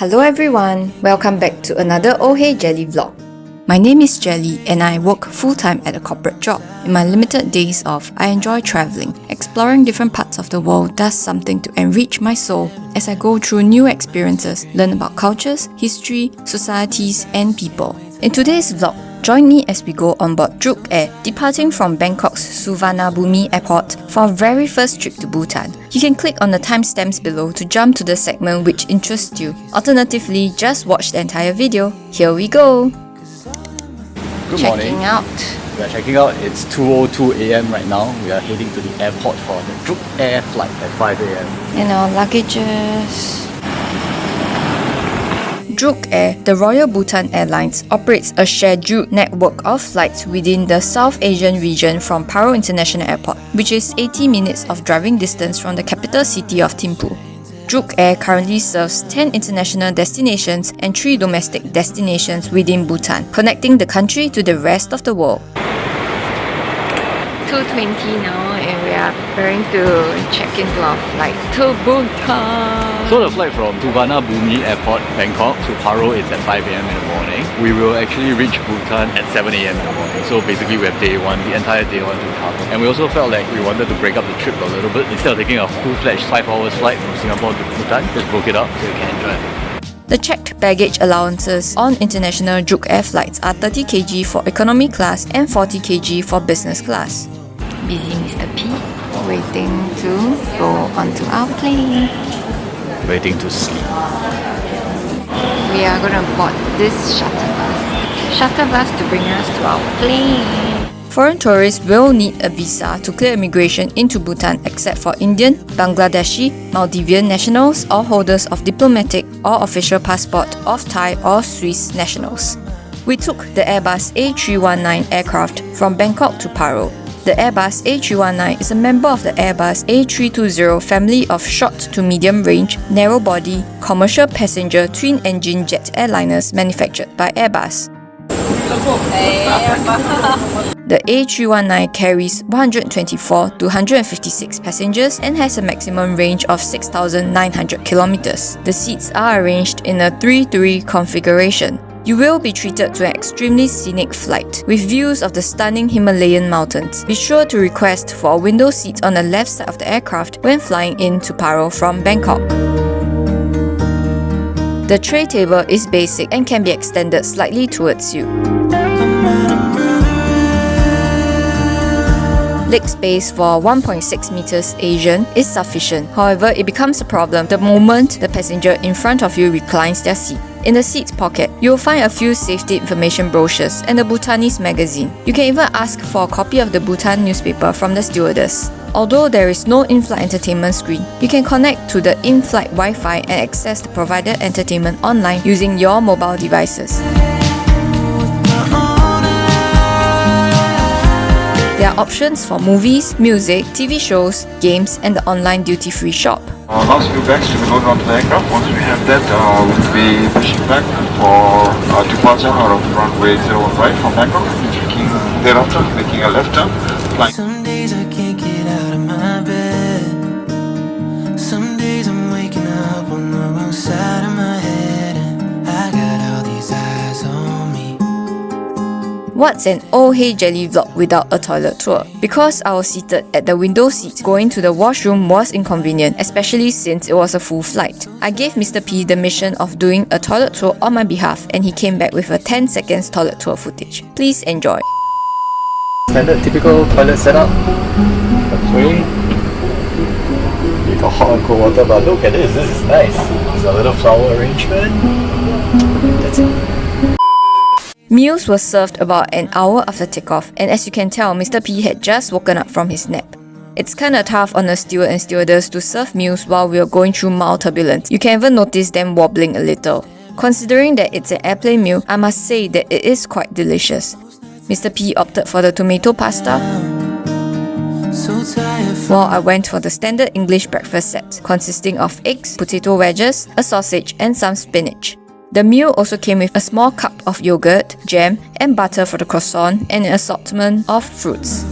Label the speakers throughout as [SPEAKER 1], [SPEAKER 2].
[SPEAKER 1] Hello everyone, welcome back to another Oh Hey Jelly vlog. My name is Jelly and I work full-time at a corporate job. In my limited days off, I enjoy travelling. Exploring different parts of the world does something to enrich my soul as I go through new experiences, learn about cultures, history, societies and people. In today's vlog, join me as we go on board Drukair, departing from Bangkok's Suvarnabhumi Airport for our very first trip to Bhutan. You can click on the timestamps below to jump to the segment which interests you. Alternatively, just watch the entire video. Here we go!
[SPEAKER 2] Good
[SPEAKER 1] Checking
[SPEAKER 2] morning.
[SPEAKER 1] out.
[SPEAKER 2] We are checking out. It's 2:02 AM right now. We are heading to the airport for the Drukair flight at 5 AM.
[SPEAKER 1] And our luggages. Drukair, the Royal Bhutan Airlines, operates a scheduled network of flights within the South Asian region from Paro International Airport, which is 80 minutes of driving distance from the capital city of Thimphu. Drukair currently serves 10 international destinations and 3 domestic destinations within Bhutan, connecting the country to the rest of the world. 2:20 now and we are preparing to check into our flight to Bhutan.
[SPEAKER 2] So the flight from Suvarnabhumi Airport, Bangkok to Paro is at 5 AM in the morning. We will actually reach Bhutan at 7 AM in the morning. So basically we have day one, the entire day one to cover. And we also felt like we wanted to break up the trip a little bit. Instead of taking a full-fledged 5 hours flight from Singapore to Bhutan, just broke it up so you can enjoy it.
[SPEAKER 1] The checked baggage allowances on international Drukair flights are 30 kg for economy class and 40 kg for business class. Busy Mr. P, waiting to go onto our plane.
[SPEAKER 2] Waiting to sleep.
[SPEAKER 1] We are going to board this shuttle bus to bring us to our plane. Foreign tourists will need a visa to clear immigration into Bhutan except for Indian, Bangladeshi, Maldivian nationals or holders of diplomatic or official passport of Thai or Swiss nationals. We took the Airbus A319 aircraft from Bangkok to Paro. The Airbus A319 is a member of the Airbus A320 family of short to medium range, narrow body, commercial passenger twin-engine jet airliners manufactured by Airbus. The A319 carries 124 to 156 passengers and has a maximum range of 6,900 kilometers. The seats are arranged in a 3-3 configuration. You will be treated to an extremely scenic flight with views of the stunning Himalayan mountains. Be sure to request for a window seat on the left side of the aircraft when flying into Paro from Bangkok. The tray table is basic and can be extended slightly towards you. Leg space for 1.6 meters Asian is sufficient. However, it becomes a problem the moment the passenger in front of you reclines their seat. In the seat's pocket, you will find a few safety information brochures and the Bhutanese magazine. You can even ask for a copy of the Bhutan newspaper from the stewardess. Although there is no in-flight entertainment screen, you can connect to the in-flight Wi-Fi and access the provided entertainment online using your mobile devices. There are options for movies, music, TV shows, games, and the online duty-free shop.
[SPEAKER 3] Last few bags to be loaded onto the aircraft. Once we have that, we'll be pushing back for departure out of runway 015 from Bangkok. Thereafter, making a left turn.
[SPEAKER 4] Some days I can't get out of my bed. Some days I'm waking up on the wrong side of my head, and I got all these eyes on me.
[SPEAKER 1] What's an Oh Hey Jelly vlog without a toilet tour? Because I was seated at the window seat, going to the washroom was inconvenient, especially since it was a full flight. I gave Mr. P the mission of doing a toilet tour on my behalf and he came back with a 10 seconds toilet tour footage. Please enjoy.
[SPEAKER 2] Standard typical toilet setup. Okay. You got hot and cold water, but look at this is nice. It's a little flower arrangement. That's it.
[SPEAKER 1] Meals were served about an hour after takeoff, and as you can tell, Mr. P had just woken up from his nap. It's kinda tough on the steward and stewardess to serve meals while we are going through mild turbulence. You can even notice them wobbling a little. Considering that it's an airplane meal, I must say that it is quite delicious. Mr. P opted for the tomato pasta, while I went for the standard English breakfast set, consisting of eggs, potato wedges, a sausage, and some spinach. The meal also came with a small cup of yogurt, jam, and butter for the croissant and an assortment of fruits.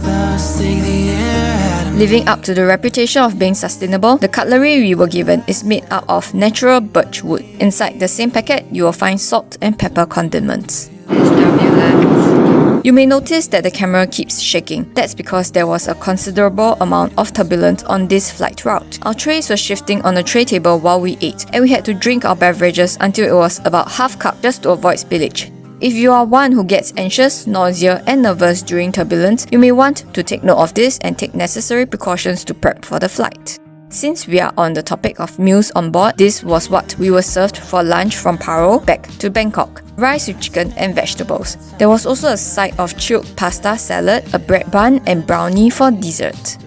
[SPEAKER 4] Take the air out of
[SPEAKER 1] Living up to the reputation of being sustainable, the cutlery we were given is made out of natural birch wood. Inside the same packet, you will find salt and pepper condiments. There's turbulence. You may notice that the camera keeps shaking. That's because there was a considerable amount of turbulence on this flight route. Our trays were shifting on the tray table while we ate, and we had to drink our beverages until it was about half cup just to avoid spillage. If you are one who gets anxious, nausea, and nervous during turbulence, you may want to take note of this and take necessary precautions to prep for the flight. Since we are on the topic of meals on board, this was what we were served for lunch from Paro back to Bangkok. Rice with chicken and vegetables. There was also a side of chilled pasta salad, a bread bun, and brownie for dessert.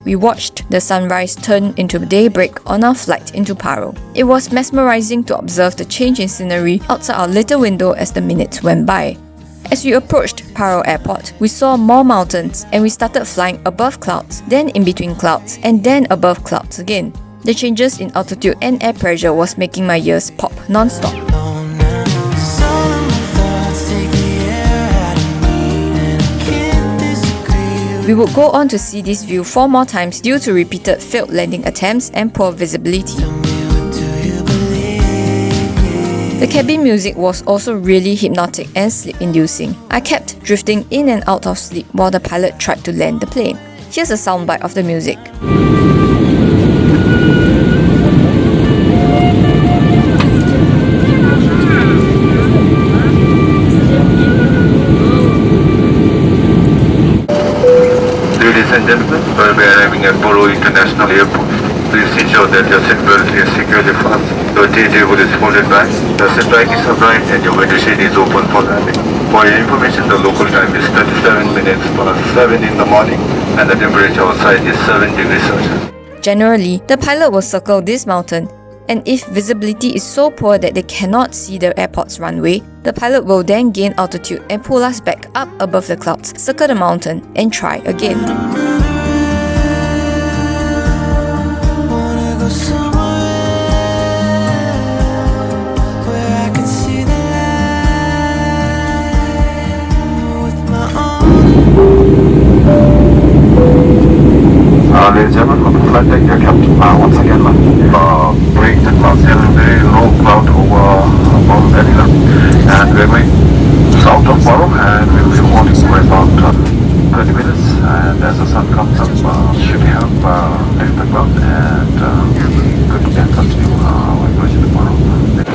[SPEAKER 1] We watched the sunrise turn into daybreak on our flight into Paro. It was mesmerizing to observe the change in scenery outside our little window as the minutes went by. As we approached Paro Airport, we saw more mountains and we started flying above clouds, then in between clouds, and then above clouds again. The changes in altitude and air pressure was making my ears pop non-stop. We would go on to see this view 4 more times due to repeated failed landing attempts and poor visibility. The cabin music was also really hypnotic and sleep-inducing. I kept drifting in and out of sleep while the pilot tried to land the plane. Here's a soundbite of the music.
[SPEAKER 3] Ladies and gentlemen, we'll be arriving at Paro International Airport. Please ensure that your seatbelt is securely fastened, your tea table is folded back, the seat bags are bright, and your window shade is open for landing. For your information, the local time is 37 minutes past 7 in the morning, and the temperature outside is 7 degrees Celsius.
[SPEAKER 1] Generally, the pilot will circle this mountain, and if visibility is so poor that they cannot see the airport's runway, the pilot will then gain altitude and pull us back up above the clouds, circle the mountain, and try again.
[SPEAKER 3] Ladies and gentlemen, on the flight deck, your captain once again bring the clouds in a very low cloud over Paro Manila, and we're going south of Paro, and we'll be holding for about 20 minutes, and as the sun comes up, should help lift the cloud, and good to continue our approach to Paro.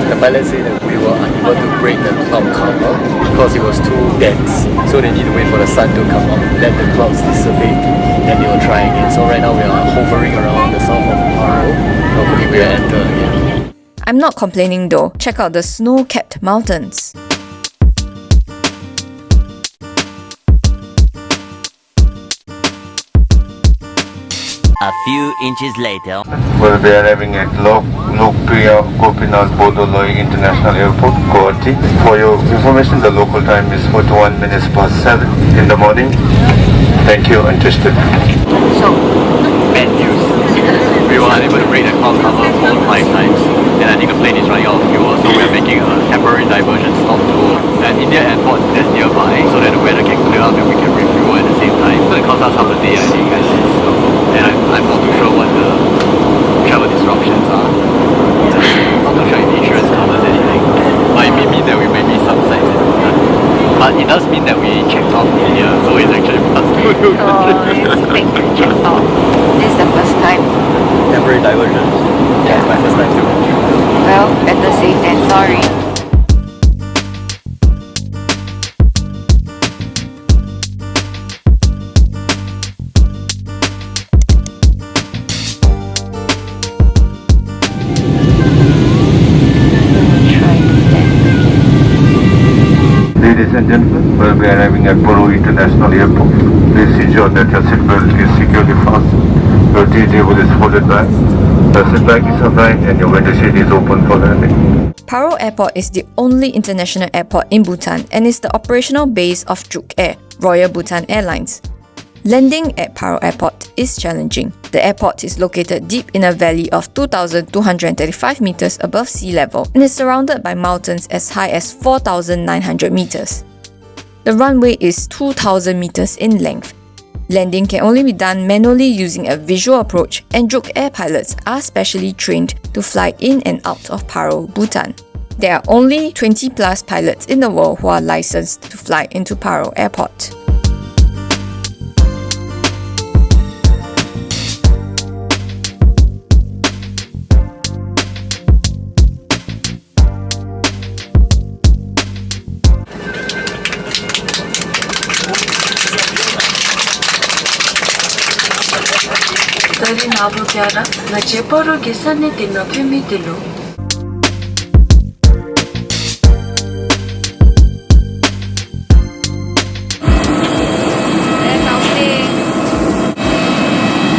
[SPEAKER 2] The pilot said that we were unable to break the cloud cover because it was too dense. So they need to wait for the sun to come up, let the clouds dissipate, then they will try again. So right now we are hovering around the south of Paro. Hopefully we will enter again.
[SPEAKER 1] I'm not complaining though. Check out the snow-capped mountains.
[SPEAKER 5] A few inches later,
[SPEAKER 3] We'll be arriving at Drukair Bodoloi International Airport, Guwahati. For your information, the local time is 41 minutes past 7 in the morning. Thank you, interested.
[SPEAKER 1] So,
[SPEAKER 2] Bad news. We were unable to break the cloud cover 4 to 5 times, and I think the plane is running out of fuel, so we are making a temporary diversion stop to an India airport that's nearby, so that the weather can clear up and we can refuel at the same time. It's going to cost us half a day, I think, guys. And I'm not too sure what the travel disruptions are. Not too sure if the insurance covers anything. But it may mean that we may miss some sites in Bhutan. But it does mean that we checked off India, so it's actually plus 2
[SPEAKER 1] it's big check out. This is the first time.
[SPEAKER 2] temporary diversion. Yeah, it's my first time too.
[SPEAKER 1] Well, better safe than sorry.
[SPEAKER 3] Ladies and gentlemen, we'll be arriving at Paro International Airport. Please ensure that your seatbelt is securely fastened, your tea table is folded back, the seat bags are bright, and your window shade is open for landing.
[SPEAKER 1] Paro Airport is the only international airport in Bhutan and is the operational base of Drukair, Royal Bhutan Airlines. Landing at Paro Airport is challenging. The airport is located deep in a valley of 2,235 meters above sea level and is surrounded by mountains as high as 4,900 meters. The runway is 2,000 meters in length. Landing can only be done manually using a visual approach, and Drukair pilots are specially trained to fly in and out of Paro, Bhutan. There are only 20 plus pilots in the world who are licensed to fly into Paro Airport.
[SPEAKER 6] Dari nabu kiara, na jeporo gisane tino kemi tilu.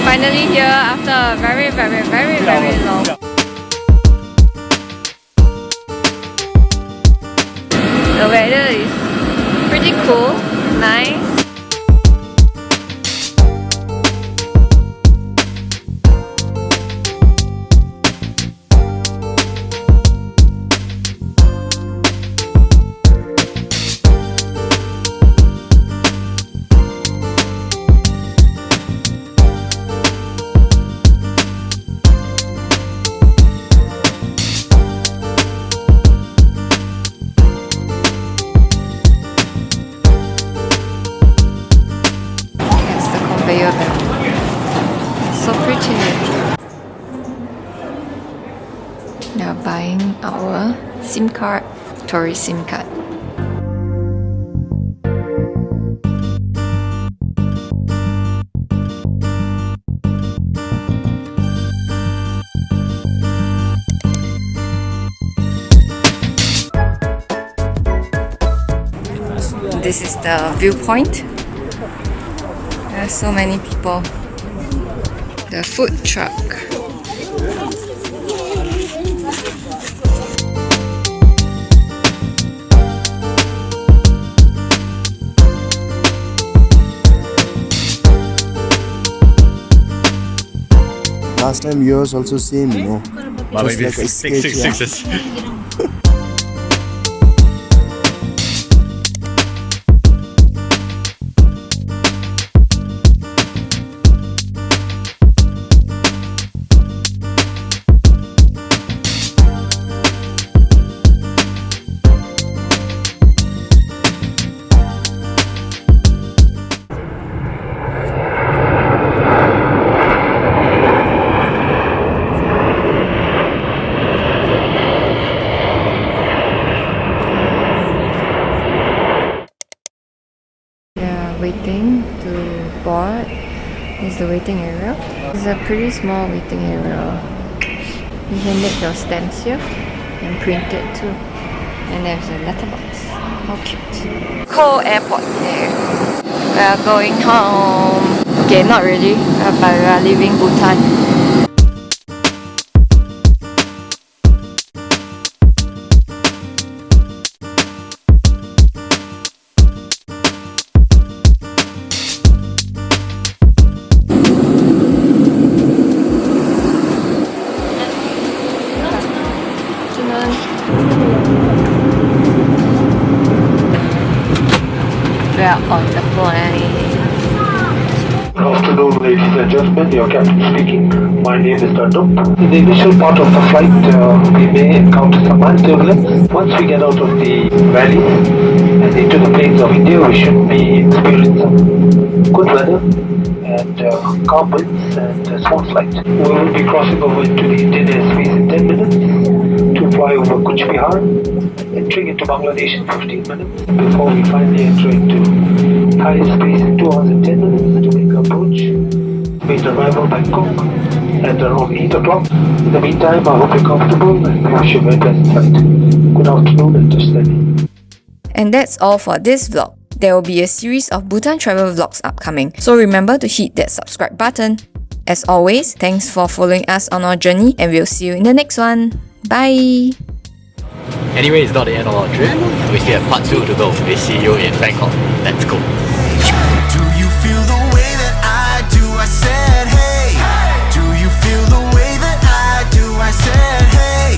[SPEAKER 1] Finally here after a very long. The weather is pretty cool, nice. Conveyor belt. So pretty. We are buying our SIM card, tourist SIM card. This is the Viewpoint. There are so many people. The food truck.
[SPEAKER 7] Last time yours also same, you know.
[SPEAKER 2] But
[SPEAKER 7] Just
[SPEAKER 2] maybe
[SPEAKER 7] like a sketch, yeah.
[SPEAKER 2] sixes.
[SPEAKER 1] Waiting to board. This is the waiting area. It's a pretty small waiting area. You can make your stamps here and print it too. And there's a letterbox. How cute. Cold airport there. We are going home. Okay, not really, but we are leaving Bhutan. We are on the plane.
[SPEAKER 3] Good afternoon, ladies and gentlemen. Your captain speaking. My name is Dandam. In the initial part of the flight, we may encounter some mild turbulence. Once we get out of the valleys and into the plains of India, we should be experiencing good weather and calm winds and smooth flight. We will be crossing over into the Indian airspace in 10 minutes to fly over Kuch Bihar, entering into Bangladesh in 15 minutes before we finally enter into Thai space in 2 hours and 10 minutes to make our approach. Made arrival Bangkok at around 8 o'clock. In the meantime, I hope you're comfortable and we wish you a very pleasant flight. Good afternoon and just landing.
[SPEAKER 1] And that's all for this vlog. There will be a series of Bhutan travel vlogs upcoming, so remember to hit that subscribe button. As always, thanks for following us on our journey, and we'll see you in the next one. Bye!
[SPEAKER 2] Anyway, it's not the end of our trip. We still have part 2 to go. We see you in Bangkok. Let's go.